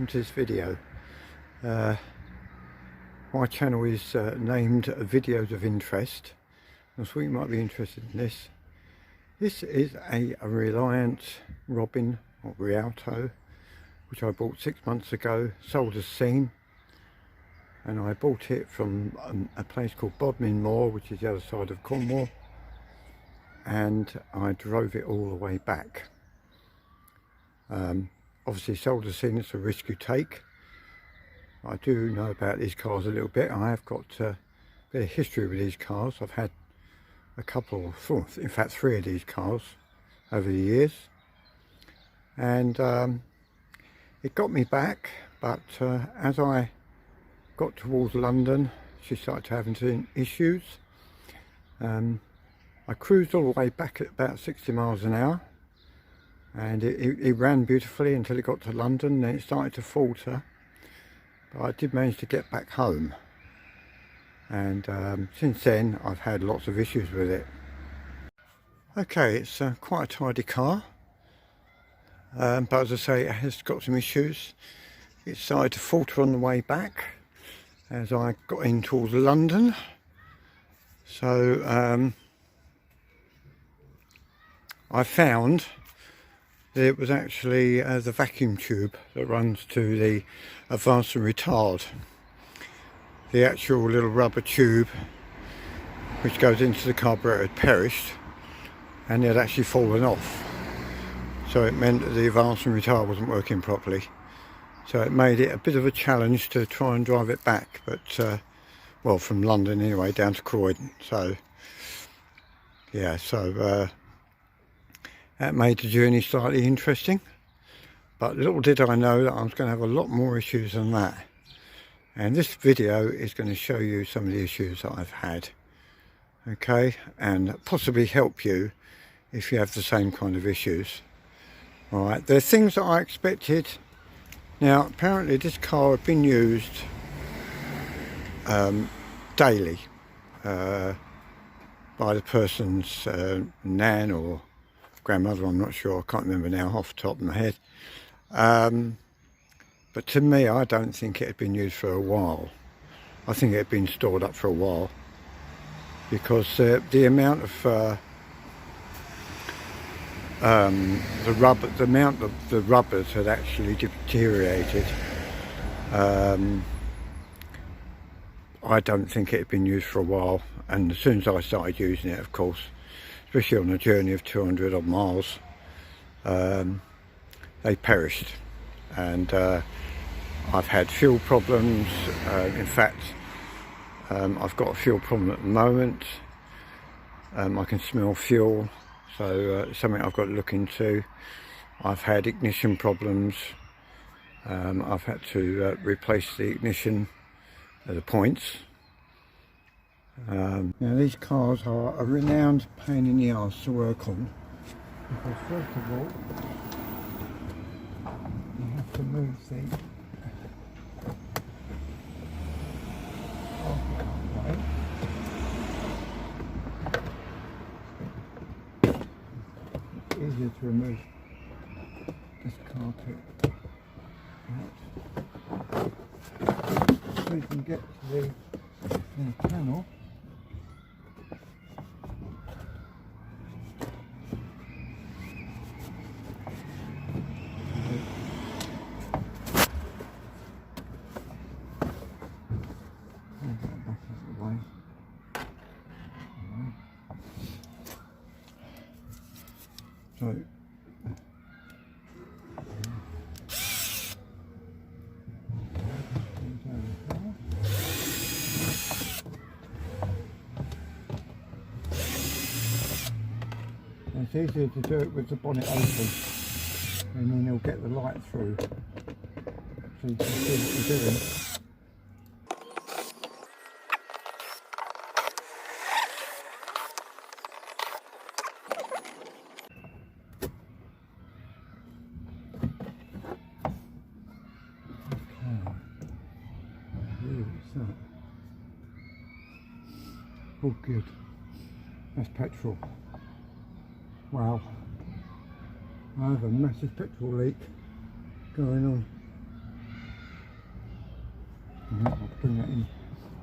to this video. My channel is named Videos of Interest. I thought you might be interested in this. This is a Reliant Robin or Rialto, which I bought 6 months ago, sold as seen, and I bought it from a place called Bodmin Moor, which is the other side of Cornwall, and I drove it all the way back. Obviously sold as seen, it's a risk you take. I do know about these cars a little bit. I have got a bit of history with these cars. I've had a couple, in fact 3 of these cars over the years, and it got me back, but as I got towards London she started having some issues. I cruised all the way back at about 60 miles an hour, and it ran beautifully until it got to London. Then it started to falter, but I did manage to get back home, and since then I've had lots of issues with it. Okay, it's quite a tidy car, but as I say, it has got some issues. It started to falter on the way back as I got in towards London, so I found that it was actually the vacuum tube that runs to the advance and retard. The actual little rubber tube which goes into the carburetor had perished, and it had actually fallen off, so it meant that the advance and retard wasn't working properly. So it made it a bit of a challenge to try and drive it back, but well, from London anyway down to Croydon. So yeah, so that made the journey slightly interesting, but little did I know that I was going to have a lot more issues than that. And this video is going to show you some of the issues that I've had, okay, and possibly help you if you have the same kind of issues. All right, there are things that I expected. Now apparently this car had been used daily by the person's nan or grandmother, I'm not sure, I can't remember now off the top of my head. But to me, I don't think it had been used for a while. I think it had been stored up for a while, because the amount of the rubbers had actually deteriorated. I don't think it had been used for a while, and as soon as I started using it, of course, especially on a journey of 200 odd miles, they perished. And I've had fuel problems. In fact, I've got a fuel problem at the moment. I can smell fuel, so it's something I've got to look into. I've had ignition problems. I've had to replace the ignition at the points. Now these cars are a renowned pain in the arse to work on, because first of all you have to move the carpet. It's easier to remove this carpet out, so you can get to the panel. So it's easier to do it with the bonnet open, and then you'll get the light through, so you can see what you're doing. So, oh good, that's petrol. Wow, I have a massive petrol leak going on. I'll bring that in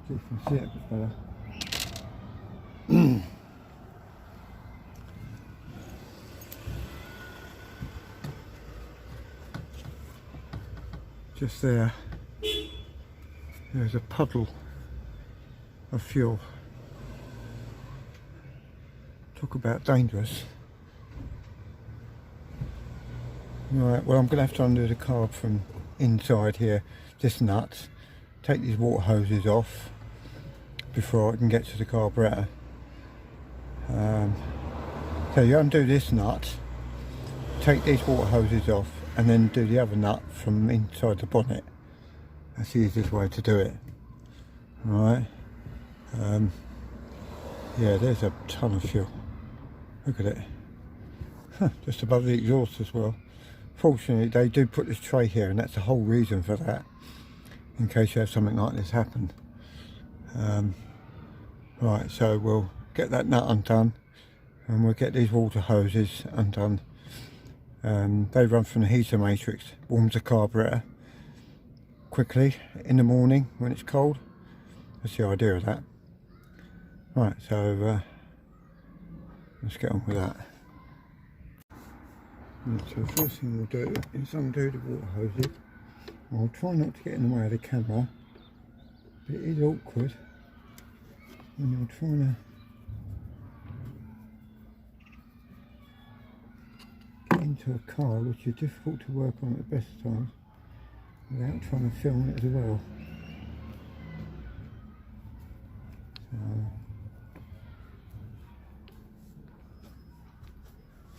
so you can see it a bit better. Just there, there's a puddle of fuel. Talk about dangerous. Right, well, I'm going to have to undo the carb from inside here, this nut, take these water hoses off before I can get to the carburetor. So you undo this nut, take these water hoses off, and then do the other nut from inside the bonnet. That's the easiest way to do it. Right. Yeah, there's a ton of fuel. Look at it. Just above the exhaust as well. Fortunately, they do put this tray here, and that's the whole reason for that, in case you have something like this happen. Right, so we'll get that nut undone, and we'll get these water hoses undone. They run from the heater matrix, warms the carburetor quickly in the morning when it's cold. That's the idea of that. Right, so let's get on with that. Right, so the first thing we'll do is undo the water hoses. I'll try not to get in the way of the camera, but it is awkward when you're trying to get into a car, which is difficult to work on at the best times without trying to film it as well.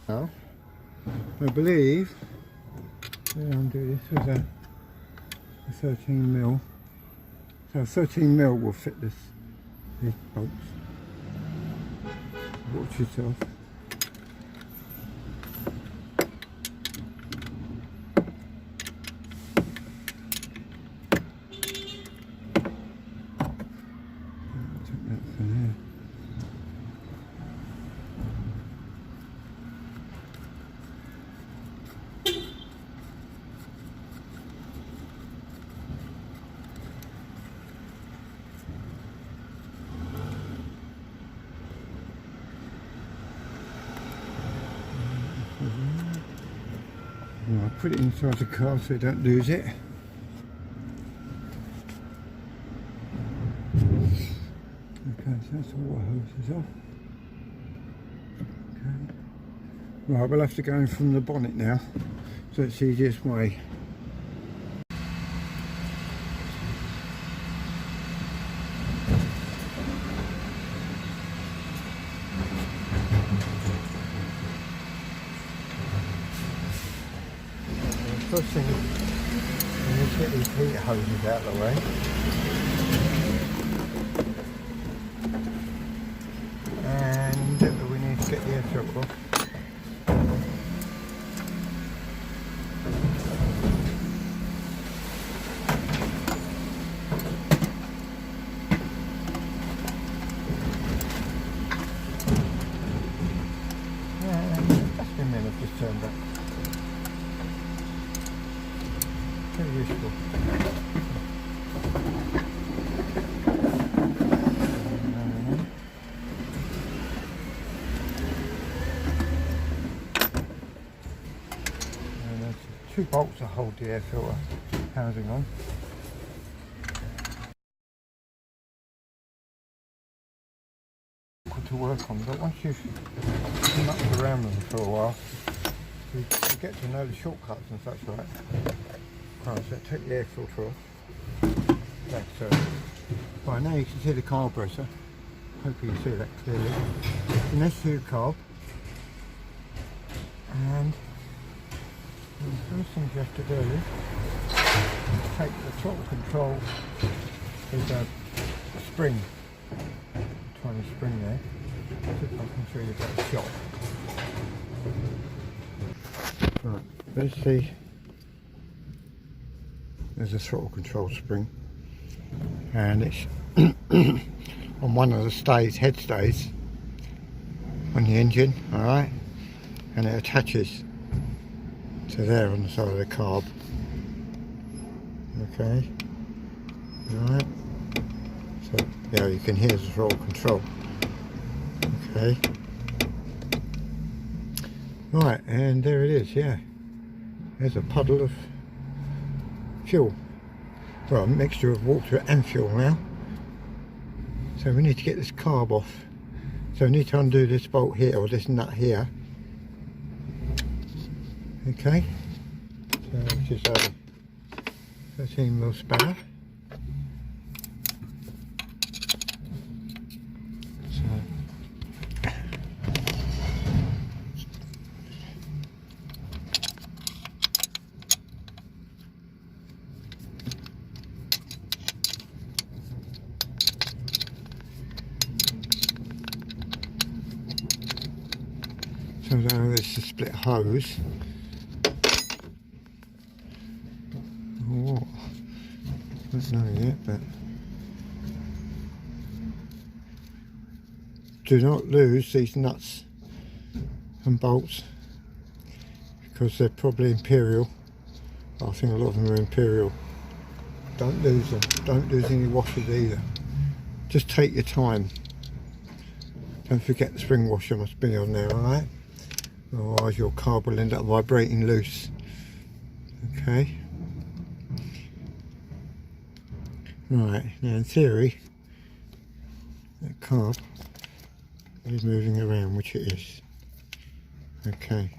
Now, I believe I'll undo this with a 13mm. So 13mm will fit these bolts. Watch yourself. I'll put it inside the car so you don't lose it. Okay, so that's the water hoses off. Okay. Right, we'll have to go in from the bonnet now, so it's the easiest way. First thing, we need to get these heater hoses out of the way. And we need to get the air filter off. And that's been me, I've just turned up. Very useful. And there's two bolts that hold the air filter housing on. Good to work on, but once you've mucked around them for a while, you get to know the shortcuts and such like. Right, so take the air filter off. Right, now you can see the carburetor. Hopefully you see that clearly. An SU carb. And the first thing you have to do is take the throttle control. There's a spring. Tiny spring there. See if I can show you that shot. Right, let's see. There's a throttle control spring, and it's on one of the stays, head stays on the engine, alright, and it attaches to there on the side of the carb. Okay, Right. So yeah, you can hear the throttle control. Okay. Right, and there it is. Yeah, there's a puddle of fuel. Well, a mixture of water and fuel now. So we need to get this carb off. So we need to undo this bolt here, or this nut here. Okay. So which is a 13mm spanner. So now there's a split hose. Oh, I don't know yet, but do not lose these nuts and bolts because they're probably imperial. I think a lot of them are imperial. Don't lose them. Don't lose any washers either. Just take your time. Don't forget the spring washer must be on there, alright? Otherwise your carb will end up vibrating loose. Okay. Right, now in theory, that carb is moving around, which it is. Okay.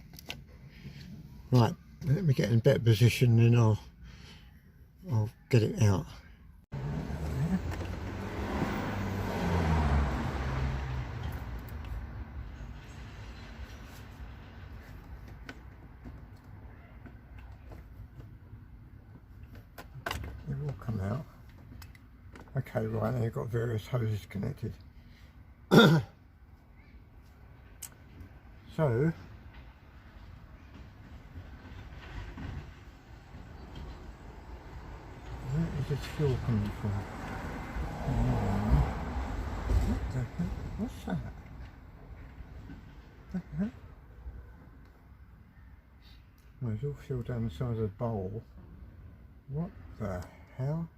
Right, let me get in a better position and I'll get it out. It will come out. Okay, right, now you've got various hoses connected. So, where is this fuel coming from? What the heck? What's that? What the heck? Oh, there's all fuel down the side of the bowl. What the hell?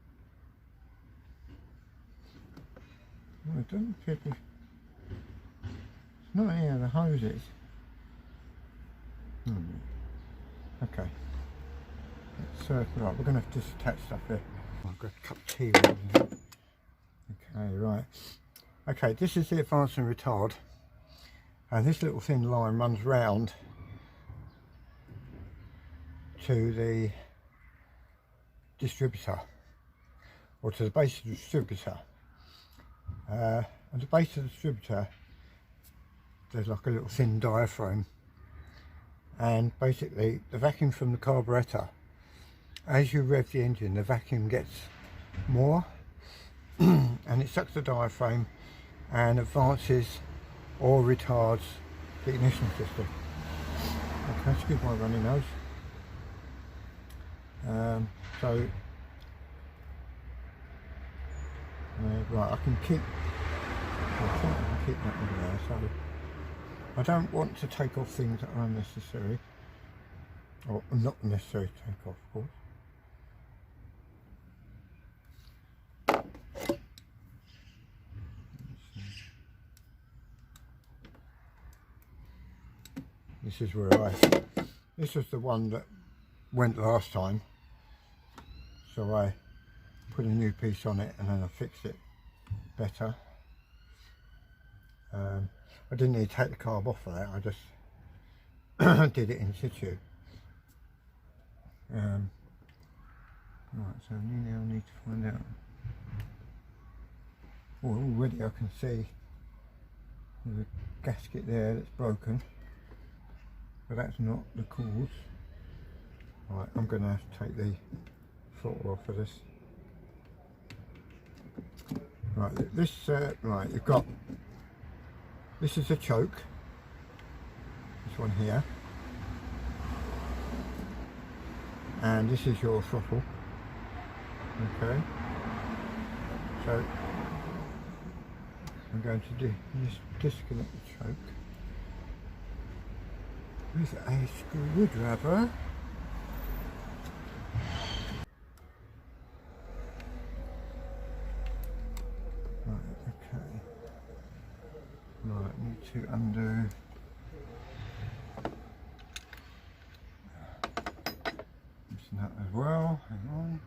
Oh, it doesn't appear to be. It's not any of the hoses. Okay. Let's, right, we're going to disattach stuff here. I've got a cup of tea. Okay, right. Okay, this is the advancing retard. And this little thin line runs round to the distributor, or to the base of the distributor. At the base of the distributor there's like a little thin diaphragm, and basically the vacuum from the carburetor, as you rev the engine, the vacuum gets more and it sucks the diaphragm and advances or retards the ignition system. Okay, excuse my runny nose. Right, I can keep that in there, so I don't want to take off things that are unnecessary, or not necessary to take off, of course. This is where this was the one that went last time, so I put a new piece on it and then I fixed it better. I didn't need to take the carb off of that, I just did it in situ. Right, so now I need to find out. Well, already I can see there's a gasket there that's broken, but that's not the cause. Right, I'm going to have to take the throttle off of this. Right, this, right, you've got, this is a choke, this one here, and this is your throttle. Okay, so I'm going to disconnect the choke with a screwdriver. Right, need to undo. Loosen that as well. Hang on.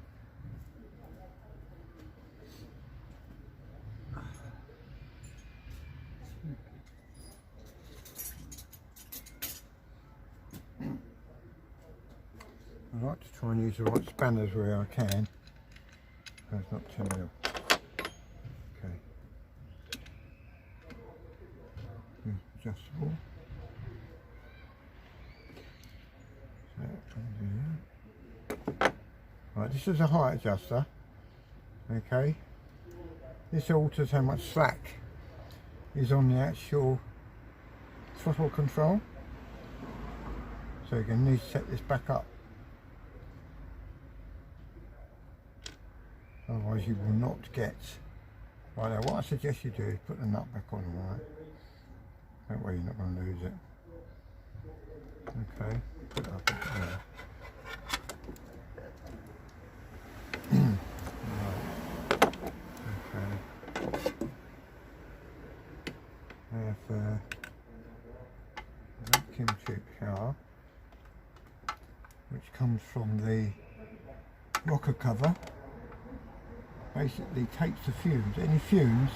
I like to try and use the right spanners where I can, so it's not too mil. Okay. Adjustable. So, undo that. Right, this is a height adjuster. Okay. This alters how much slack is on the actual throttle control. So you're going to need to set this back up. Otherwise you will not get. Right, now what I suggest you do is put the nut back on, right? That way you're not going to lose it. Okay, put it up there. Right. Okay. I have a vacuum tube here, which comes from the rocker cover. Basically takes the fumes. Any fumes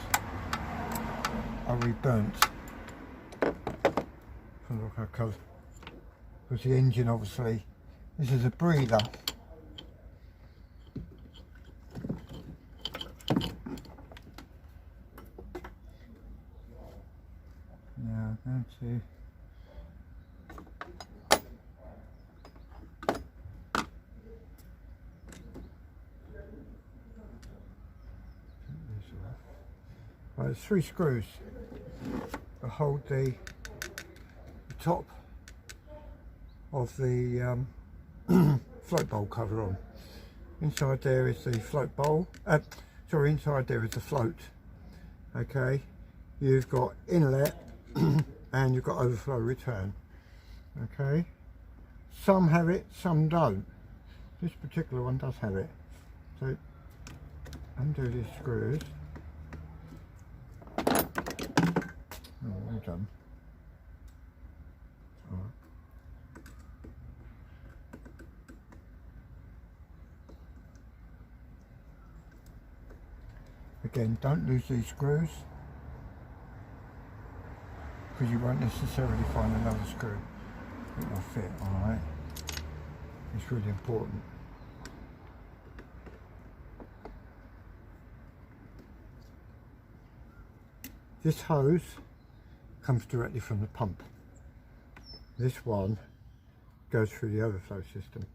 are reburnt from the rocker cover, because the engine, obviously, this is a breather. Now I'm going to right, there's 3 screws that hold the top of the float bowl cover on. Inside there is the float bowl. Sorry, inside there is the float. Okay, you've got inlet and you've got overflow return. Okay, some have it, some don't. This particular one does have it. So undo these screws. Oh, well done. All right. Again, don't lose these screws, because you won't necessarily find another screw that will fit. Alright, it's really important. This hose comes directly from the pump. This one goes through the overflow system.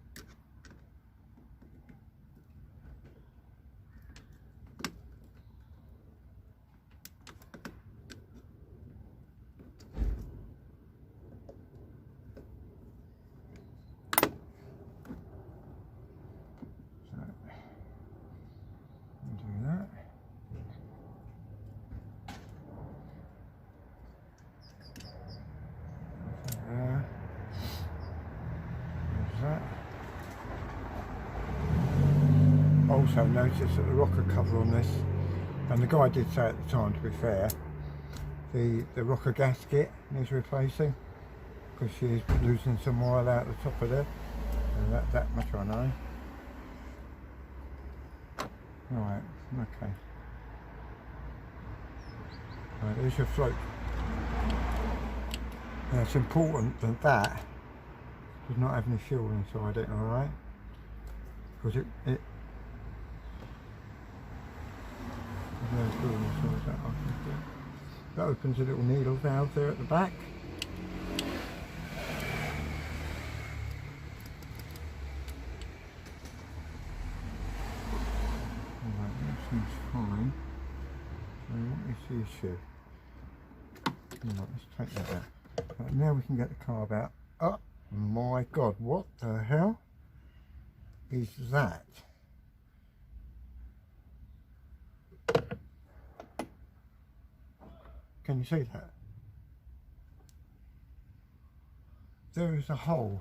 Also notice that the rocker cover on this, and the guy did say at the time, to be fair, the rocker gasket needs replacing, because she's losing some oil out the top of there, and that much I know. Right, okay. Right, there's your float. Now it's important that does not have any fuel inside it, alright? Because it that opens a little needle valve there at the back. Alright, that seems fine. So what is the issue? Right, let's take that out. Right, now we can get the carb out. Oh my god, what the hell is that? Can you see that? There is a hole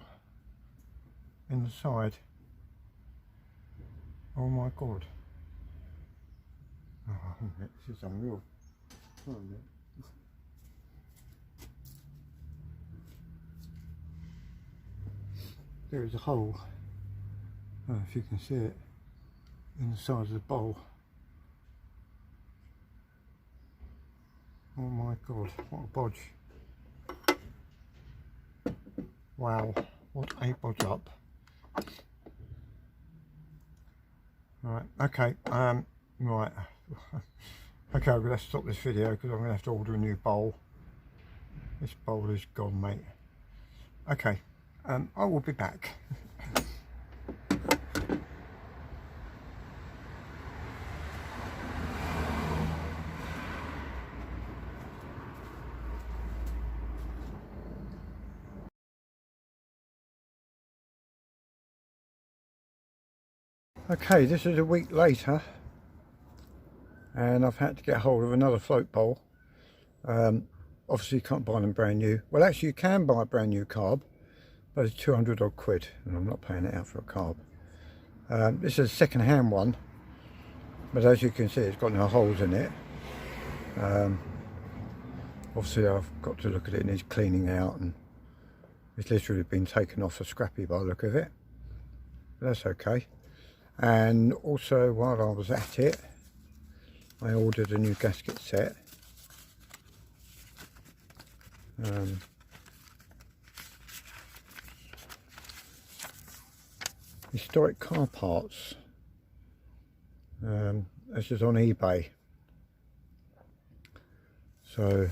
in the side. Oh my god. Oh, this is unreal. Oh, there is a hole, I don't know if you can see it, in the side of the bowl. Oh my god, what a bodge. Wow, what a bodge up. Right, okay, right. Okay, I'm going to have to stop this video because I'm going to have to order a new bowl. This bowl is gone, mate. Okay, I will be back. Okay, this is a week later and I've had to get hold of another float bowl. Obviously you can't buy them brand new. Well, actually you can buy a brand new carb, but it's 200 odd quid and I'm not paying it out for a carb. This is a second hand one, but as you can see it's got no holes in it. Obviously I've got to look at it, it needs cleaning out, and it's literally been taken off a scrappy by the look of it, but that's okay. And also while I was at it, I ordered a new gasket set. Historic car parts. This is on eBay. So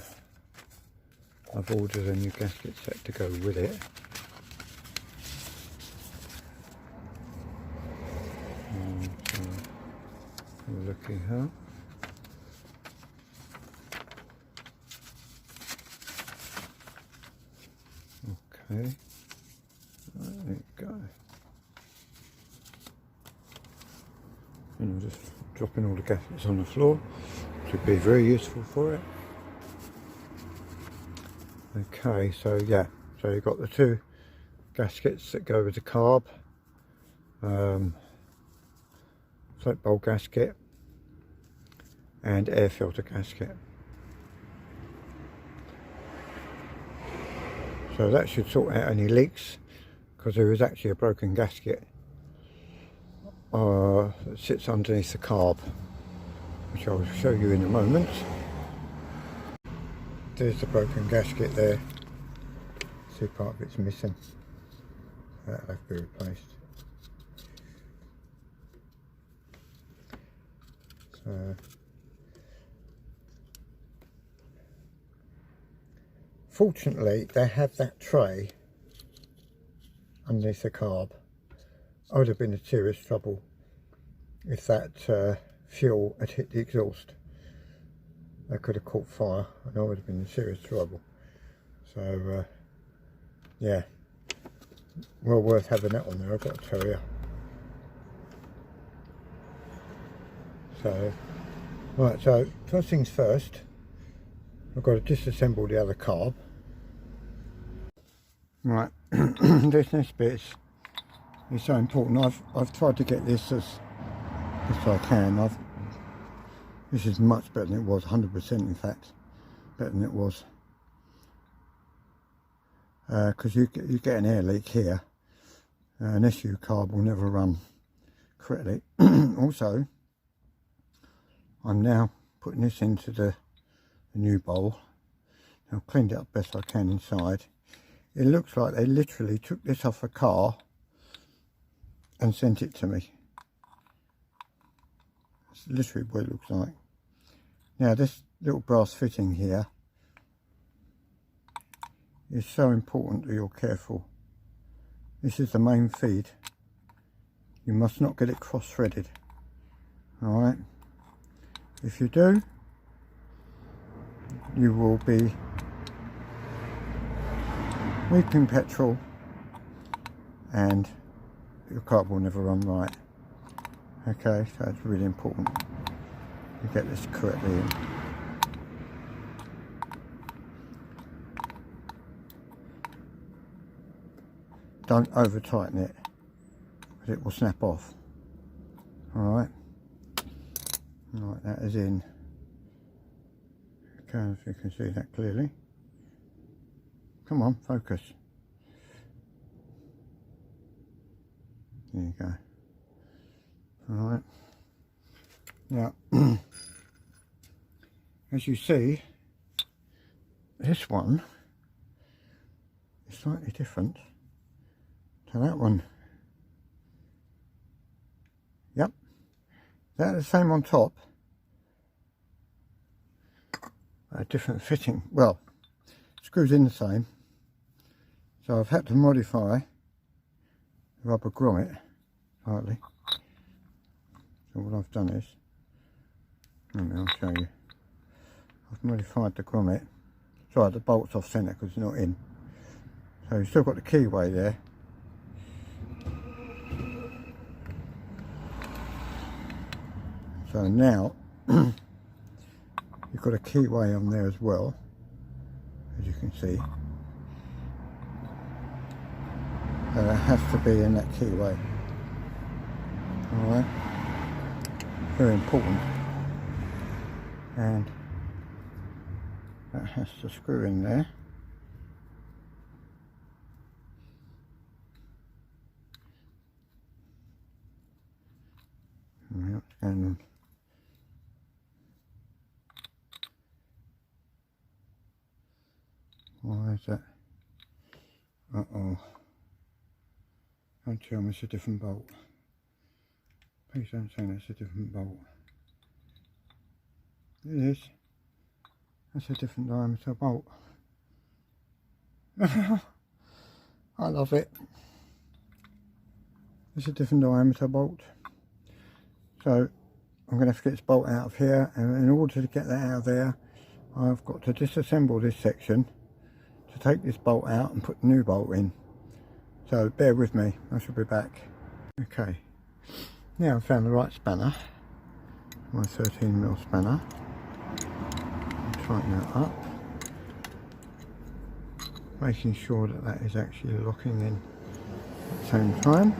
I've ordered a new gasket set to go with it. Looking here. Okay, there you go. And I'm just dropping all the gaskets on the floor, which would be very useful for it. Okay, so yeah, so you've got the two gaskets that go with the carb, float bowl gasket and air filter gasket. So that should sort out any leaks, because there is actually a broken gasket that sits underneath the carb, which I'll show you in a moment. There's the broken gasket there. See, part of it's missing. That'll have to be replaced. So fortunately they have that tray underneath the carb. I would have been in serious trouble if that fuel had hit the exhaust. That could have caught fire and I would have been in serious trouble. So yeah, well worth having that on there, I've got to tell you. So right, so first things first, I've got to disassemble the other carb. Right, this bit is so important. I've tried to get this as best I can. This is much better than it was, 100% in fact, better than it was. Because you get an air leak here, an SU carb will never run correctly. Also, I'm now putting this into the new bowl. I've cleaned it up best I can inside. It looks like they literally took this off a car and sent it to me. It's literally what it looks like. Now this little brass fitting here is so important that you're careful. This is the main feed. You must not get it cross-threaded. Alright? If you do, you will be weeping petrol and your carb will never run right. Okay, so it's really important you get this correctly in. Don't over tighten it, because it will snap off. Alright. Right, that is in. Okay, if you can see that clearly. Come on, focus. There you go. Alright. Now, as you see, this one is slightly different to that one. Yep. They're the same on top. A different fitting. Well, screws in the same. So I've had to modify the rubber grommet slightly. So what I've done is, I'll show you. I've modified the grommet. Sorry, the bolt's off centre because it's not in. So you've still got the keyway there. So now you've got a keyway on there as well, as you can see. So it has to be in that keyway. Alright, very important. And that has to screw in there. And why is that? Uh-oh. Don't tell me it's a different bolt. Please don't say that's a different bolt. It is. That's a different diameter bolt. I love it. It's a different diameter bolt. So I'm going to have to get this bolt out of here, and in order to get that out of there, I've got to disassemble this section to take this bolt out and put the new bolt in. So bear with me, I shall be back. Okay, now I've found the right spanner, my 13mm spanner. I'll tighten that up, making sure that that is actually locking in at the same time.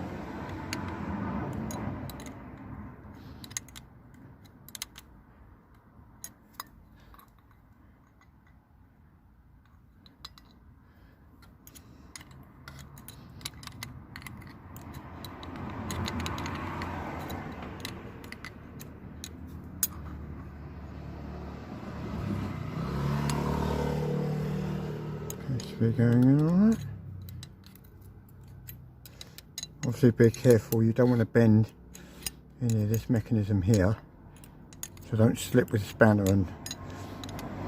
Be going in alright. Obviously be careful, you don't want to bend any of this mechanism here, so don't slip with the spanner, and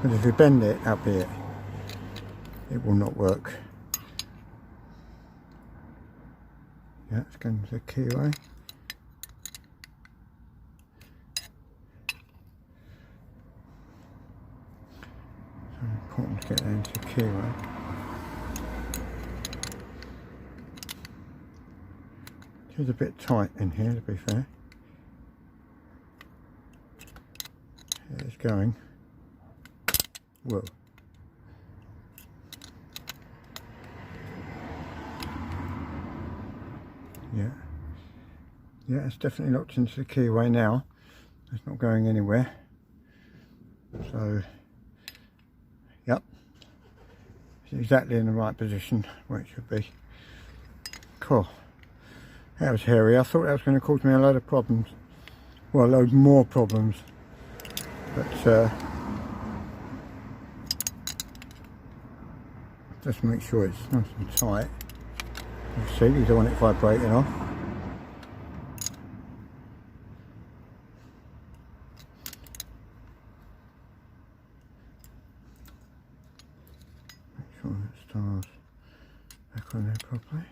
because if you bend it, that'll be it. It will not work. Yeah, it's going to the keyway. So important to get that into the keyway. It's a bit tight in here, to be fair. It's going. Whoa. Yeah. Yeah, it's definitely locked into the keyway now. It's not going anywhere. So, yep. It's exactly in the right position where it should be. Cool. That was hairy. I thought that was going to cause me a load of problems. Well, a load more problems. But just make sure it's nice and tight. You see, you don't want it vibrating off. Make sure that stars back on there properly.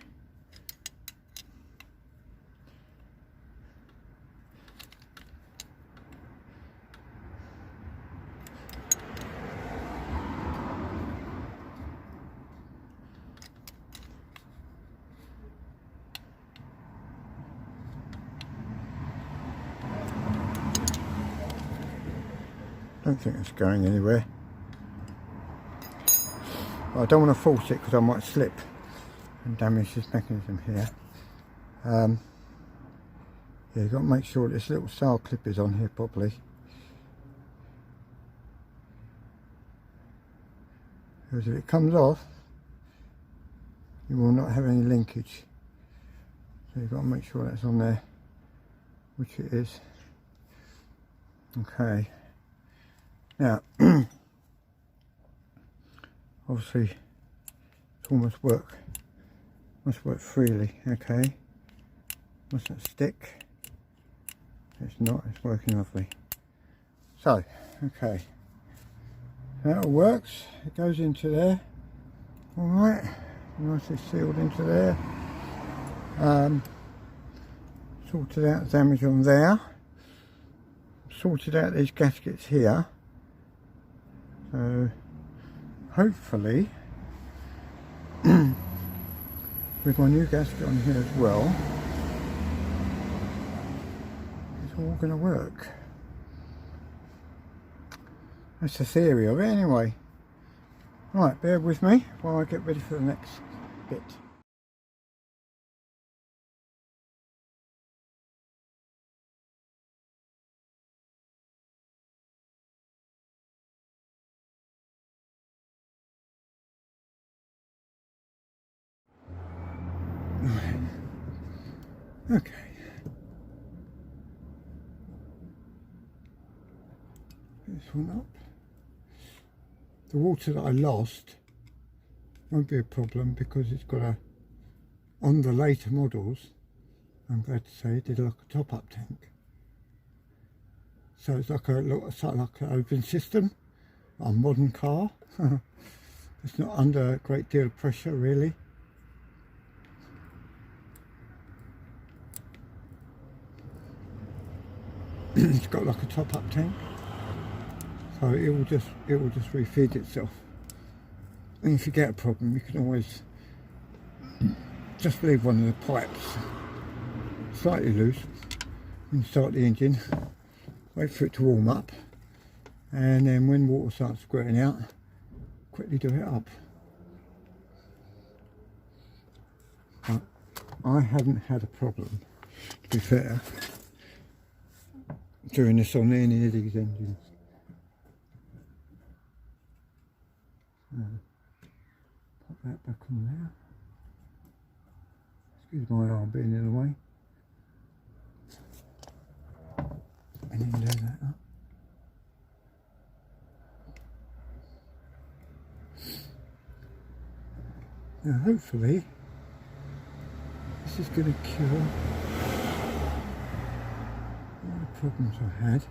I don't think it's going anywhere. But I don't want to force it because I might slip and damage this mechanism here. Yeah, you've got to make sure this little sail clip is on here properly. Because if it comes off, you will not have any linkage. So you've got to make sure that's on there, which it is. Okay. Now, obviously, it's almost must work freely. Okay. Mustn't stick. It's not. It's working lovely. So, okay. That all works. It goes into there. All right. Nicely sealed into there. Sorted out damage on there. Sorted out these gaskets here. So hopefully with my new gasket on here as well, it's all going to work. That's the theory of it anyway. Right, bear with me while I get ready for the next bit. Okay. This one up. The water that I lost won't be a problem because it's got a, on the later models, I'm glad to say, it did like a top-up tank. So it's like like an open system, a modern car. It's not under a great deal of pressure really. It's got like a top-up tank, so it will just refeed itself. And if you get a problem, you can always just leave one of the pipes slightly loose and start the engine, wait for it to warm up, and then when water starts squirting out, quickly do it up. But I haven't had a problem, to be fair, doing this on any of these engines. Pop that back on there. Excuse my arm being in the way. And then do that up. Now hopefully this is going to cure all the problems I had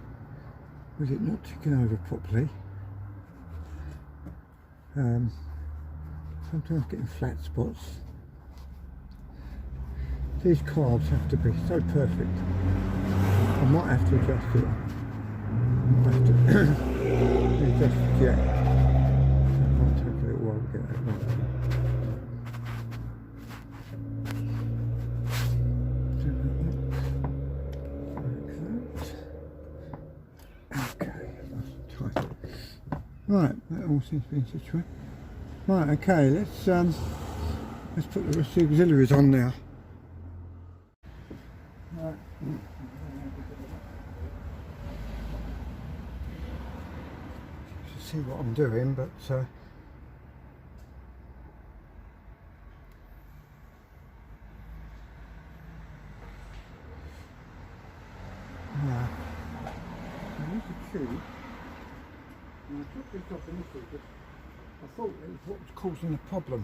with it not ticking over properly. Sometimes getting flat spots. These carbs have to be so perfect. I might have to adjust it. I might have to adjust the jack. It might take a little while to get that right. Right, that all seems to be in situation. Right, okay, let's put the rest of the auxiliaries on now. Right. See what I'm doing, but yeah. There's a tube. And I took this off initially because I thought it was what was causing the problem.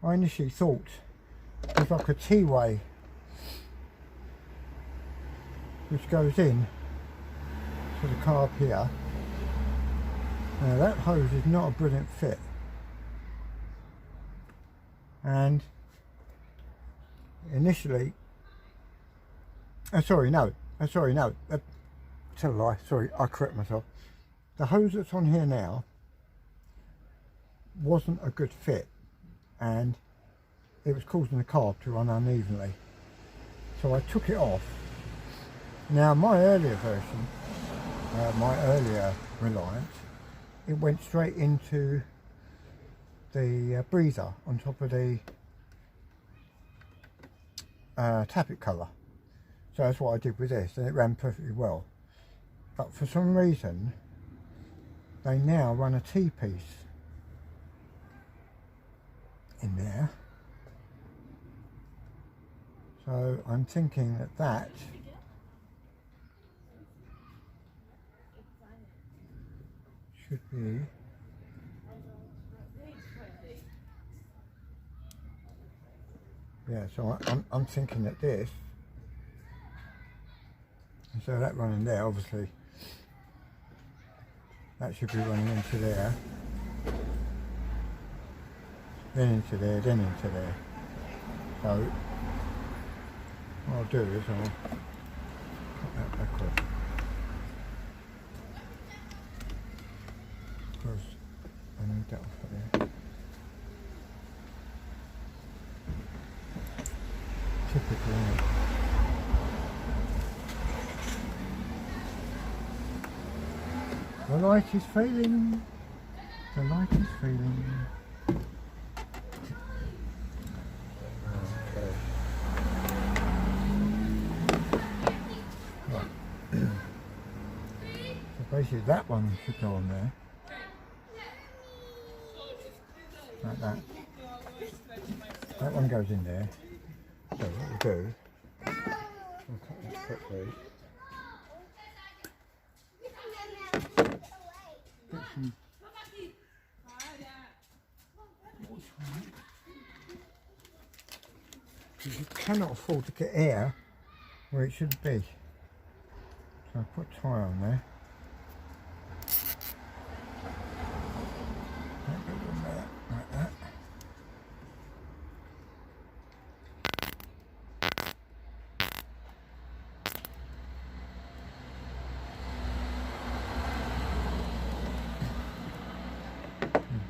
I initially thought it was like a T-way which goes in to the carb here. Now that hose is not a brilliant fit, and initially tell a lie, sorry, I correct myself. The hose that's on here now wasn't a good fit and it was causing the carb to run unevenly, so I took it off. Now my earlier version, my earlier Reliant, it went straight into the breather on top of the tappet cover. So that's what I did with this, and it ran perfectly well. But for some reason, they now run a T-piece in there. So I'm thinking that that should be so I'm thinking that this, and so that running there, obviously that should be running into there, then into there, then into there. So what I'll do is I'll cut that back off, because I need that off of there. Typically, the light is failing. The light is failing. Okay. Right. So basically that one should go on there. Like that. That one goes in there. So what we'll do, I'll cut that properly. Because you cannot afford to get air where it should be. So I put tie on there. That goes on there, like that.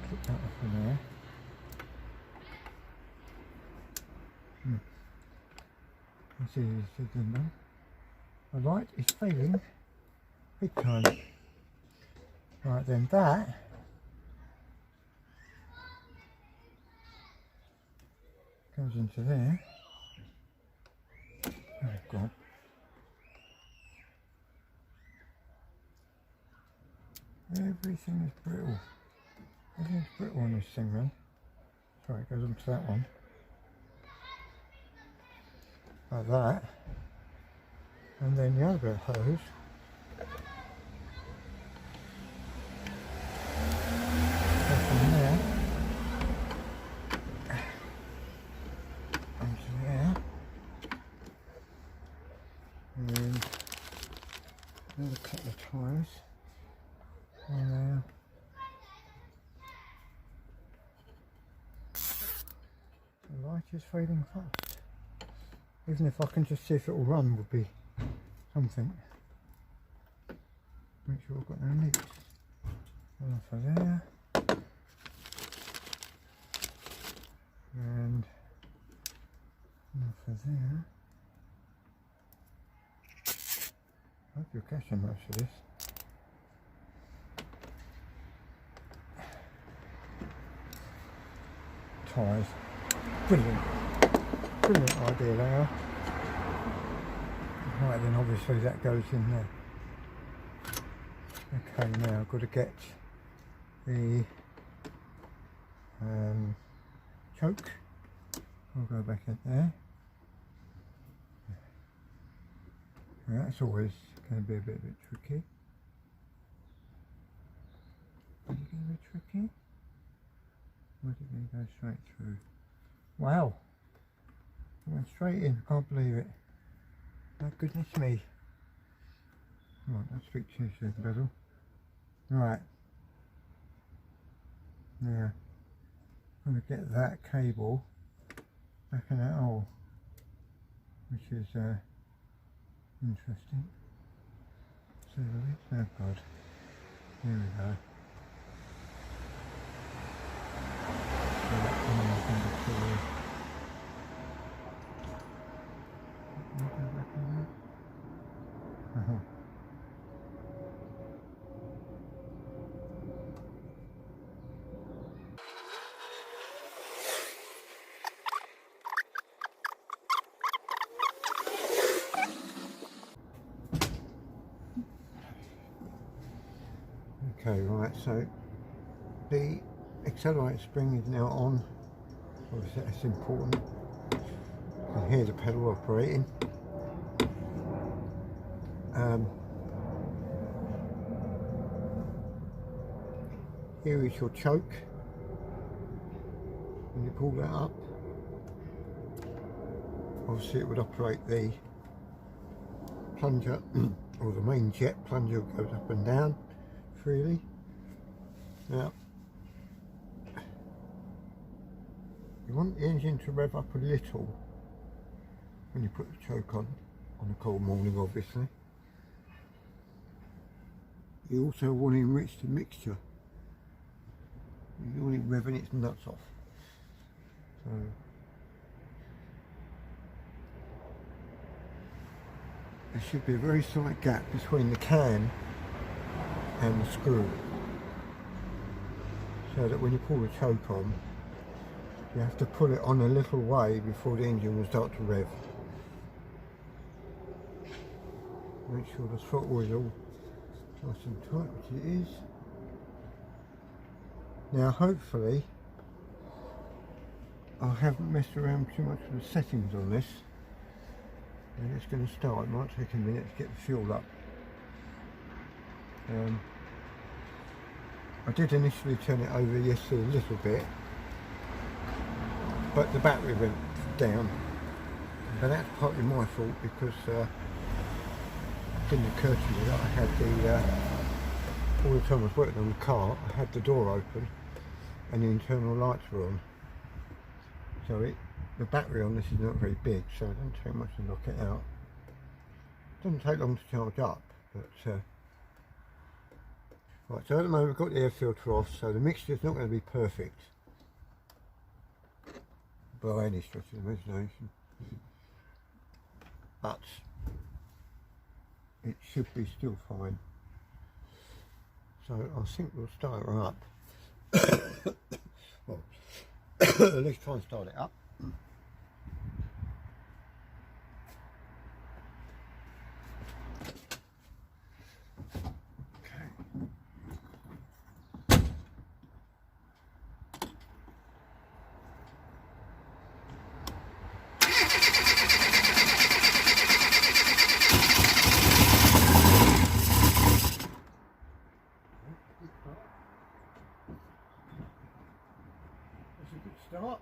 Clip that off in there. This is done. The light is failing big time. Right, then that goes into there. Oh God. Everything is brittle. Everything's brittle on this thing, man. Sorry, it goes onto that one. Like that. And then the other bit of hose goes from there onto there. And then another couple of ties on there. The light is fading fast. Even if I can just see if it will run would be something. Make sure I've got no leaks. One off of there. And one off of there. I hope you're catching most of this. Ties. Brilliant. Brilliant idea they are. Right, then obviously that goes in there. Okay, now I've got to get the choke. I'll go back in there. Now that's always going to be a bit tricky. Is it going to be tricky? Or is it going to go straight through? Wow! I went straight in, I can't believe it. Oh goodness me. Right, let's speak to you soon, bezel. Right. Now, I'm going to get that cable back in that hole, which is interesting. So, oh God. Here we go. So that's one I think it's really. Okay, right, so the accelerator spring is now on Obviously that's important. You can hear the pedal operating. Here is your choke. When you pull that up, obviously it would operate the plunger, or the main jet plunger goes up and down freely. Now, you want the engine to rev up a little when you put the choke on a cold morning obviously. You also want to enrich the mixture. You want it revving its nuts off. So there should be a very slight gap between the can and the screw, so that when you pull the choke on, you have to pull it on a little way before the engine will start to rev. Make sure the throttle is all nice and tight, which it is. Now hopefully I haven't messed around too much with the settings on this, and it's going to start. It might take a minute to get the fuel up. I did initially turn it over yesterday a little bit, but the battery went down, but that's partly my fault because it didn't occur to me that I had the all the time I was working on the car, I had the door open and the internal lights were on. So the battery on this is not very big, so it doesn't take much to knock it out. It doesn't take long to charge up, but right, so at the moment we've got the air filter off, so the mixture is not going to be perfect by any stretch of the imagination, but it should be still fine. So I think we'll start her up. Well, at least try and start it up. Start.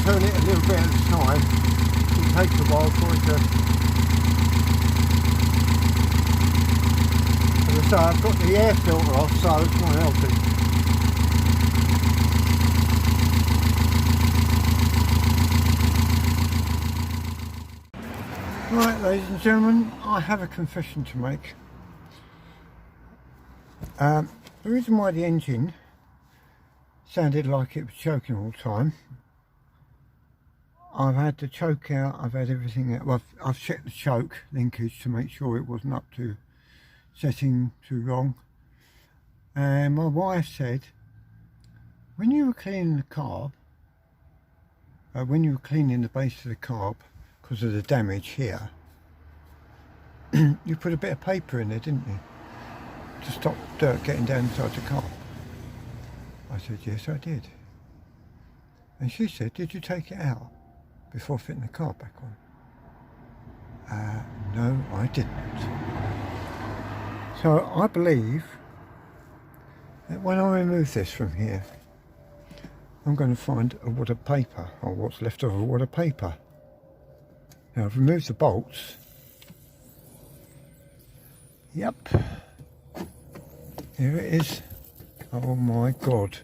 Turn it a little bit at a time. It takes a while for it to Also, I've got the air filter off, so it's not helping. Right, ladies and gentlemen, I have a confession to make. The reason why the engine sounded like it was choking all the time, I've had the choke out, I've had everything out. Well, I've checked the choke linkage to make sure it wasn't up to setting too wrong. And my wife said, when you were cleaning the carb, when you were cleaning the base of the carb, because of the damage here, you put a bit of paper in there, didn't you? To stop dirt getting down inside the carb. I said, yes, I did. And she said, did you take it out before fitting the carb back on? No, I didn't. So I believe that when I remove this from here, I'm going to find a wad of paper, or what's left of a wad of paper. Now I've removed the bolts. Yep. Here it is. Oh my God.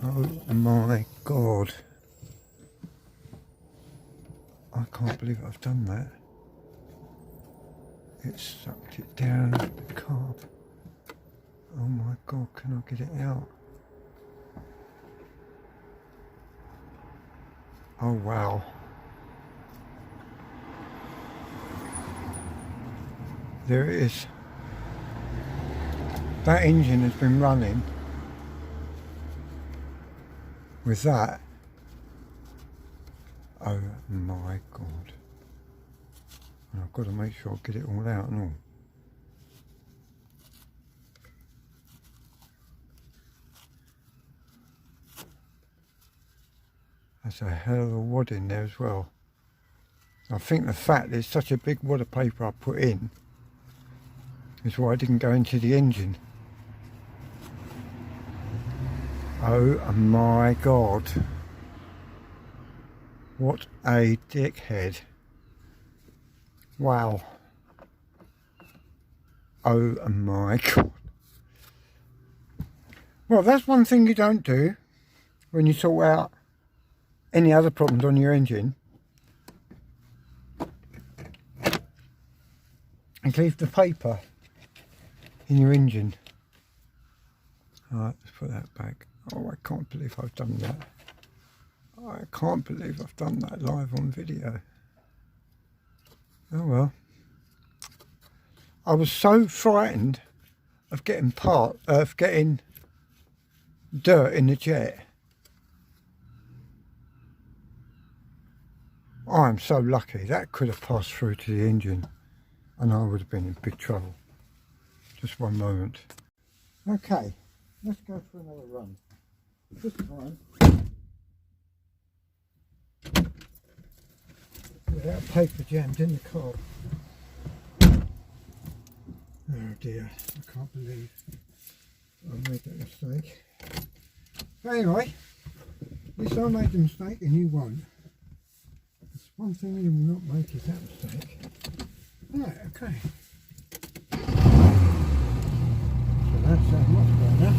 Oh my God. I can't believe I've done that. It sucked it down the carb. Oh my God, can I get it out? Oh wow. There it is. That engine has been running with that. Oh my God. And I've got to make sure I get it all out and all. That's a hell of a wad in there as well. I think the fact there's such a big wad of paper I put in is why I didn't go into the engine. Oh my God. What a dickhead. Wow. Oh my God. Well, that's one thing you don't do when you sort out any other problems on your engine. And leave the paper in your engine. Alright, let's put that back. Oh, I can't believe I've done that. I can't believe I've done that live on video. Oh well. I was so frightened of getting dirt in the jet. I'm so lucky. That could have passed through to the engine and I would have been in big trouble. Just one moment. Okay, let's go for another run. This time without paper jammed in the carb. Oh dear, I can't believe I made that mistake. But anyway, at least I made the mistake and you won't. There's one thing you will not make is that mistake. Right, okay. So that's much better.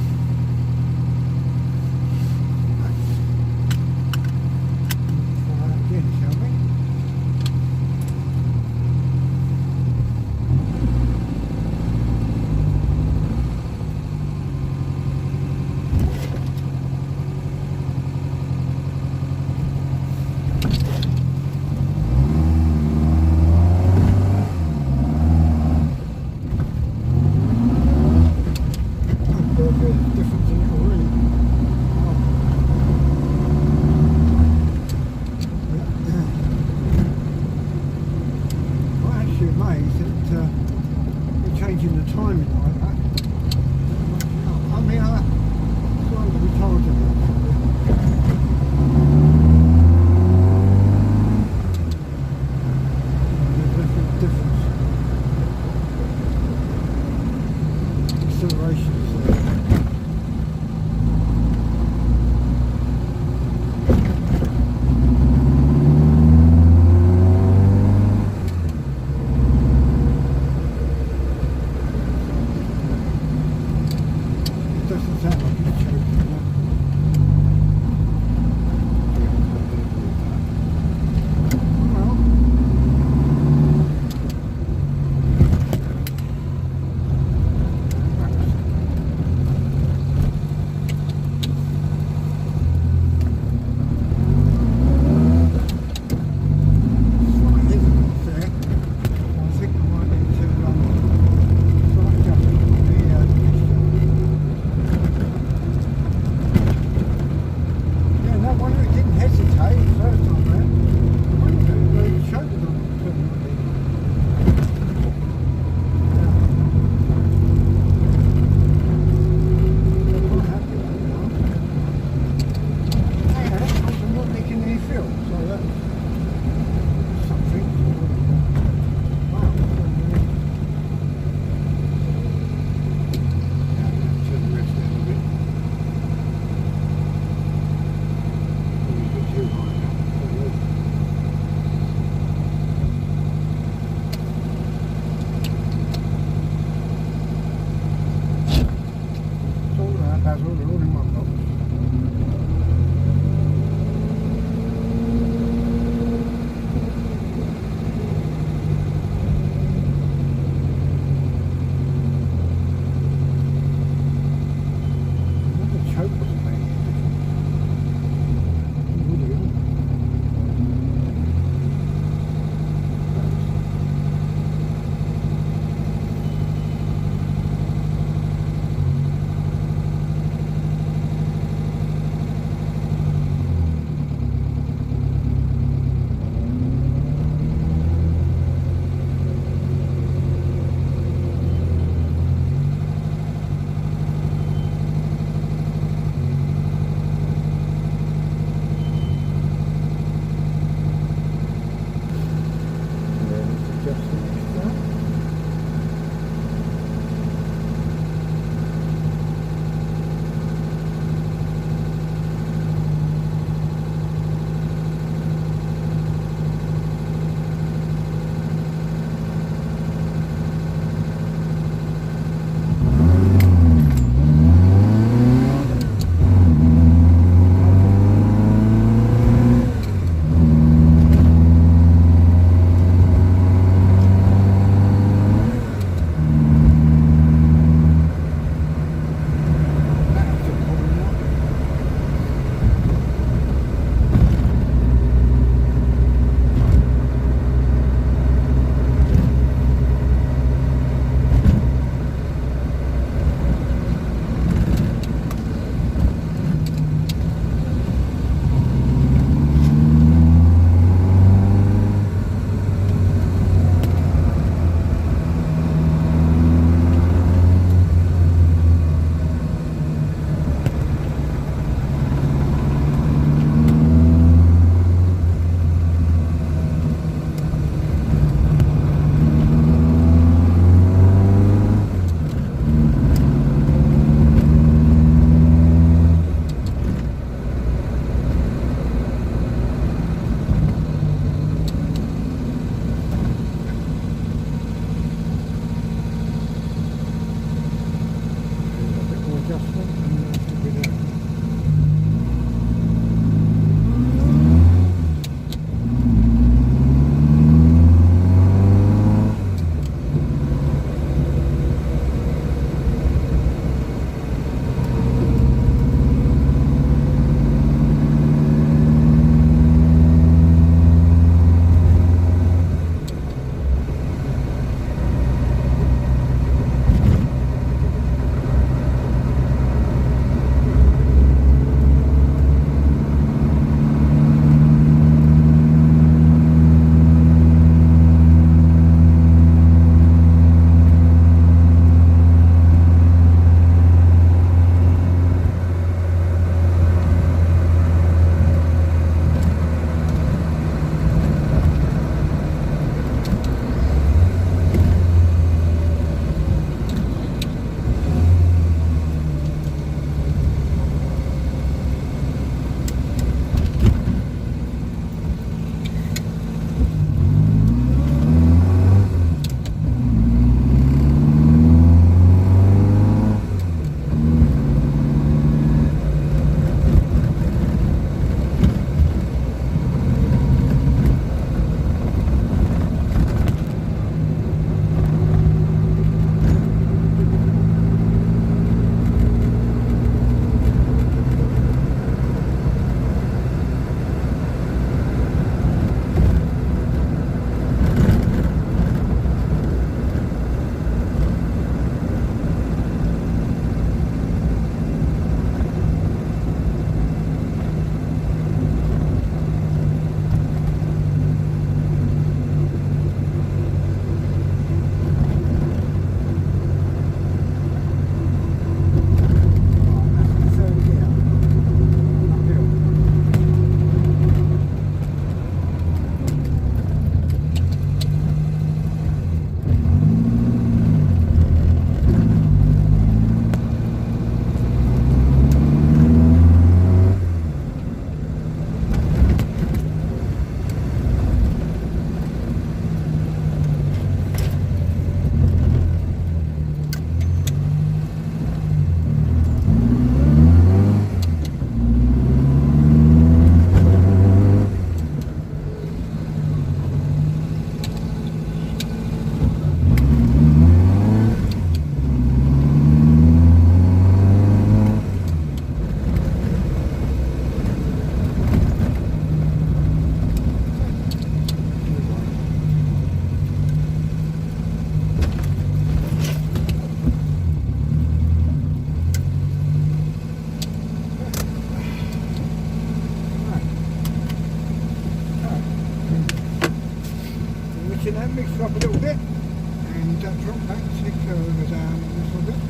mix it up a little bit and drop that tick over down a little bit.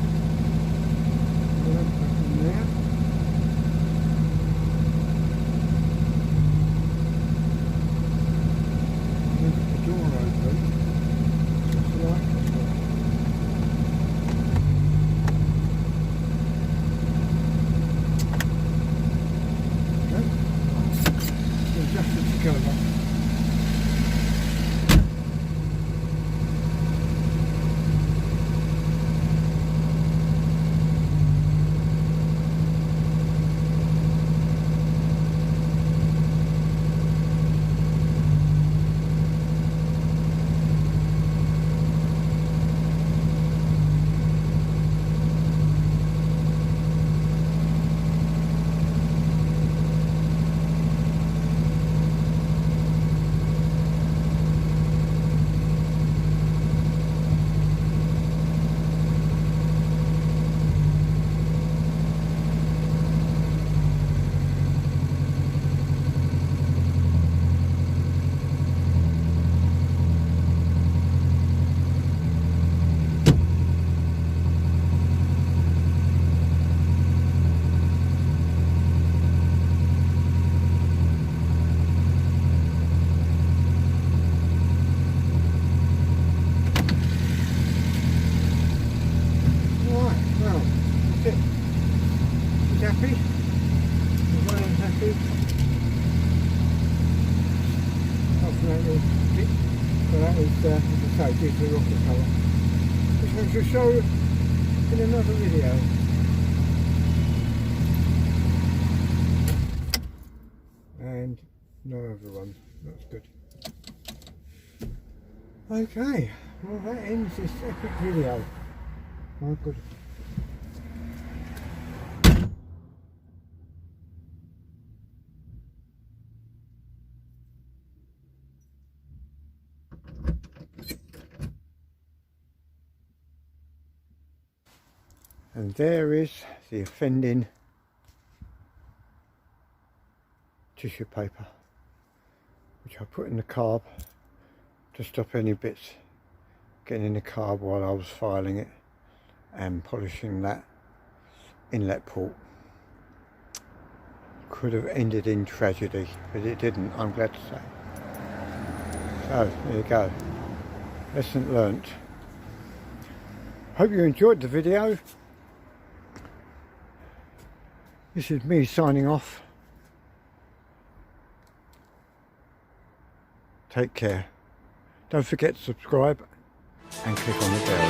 Put that back in there. Leave the door open. Just like that. Okay. Adjust it together. Happy? Ryan's happy. Ultimately, so that was, as I say, due to the rocket colour. Which I shall show in another video. And no overrun. That's good. Okay, well that ends this epic video. Oh, good. And there is the offending tissue paper, which I put in the carb to stop any bits getting in the carb while I was filing it and polishing that inlet port. Could have ended in tragedy, but it didn't, I'm glad to say. So there you go, lesson learnt. Hope you enjoyed the video. This is me signing off. Take care. Don't forget to subscribe and click on the bell.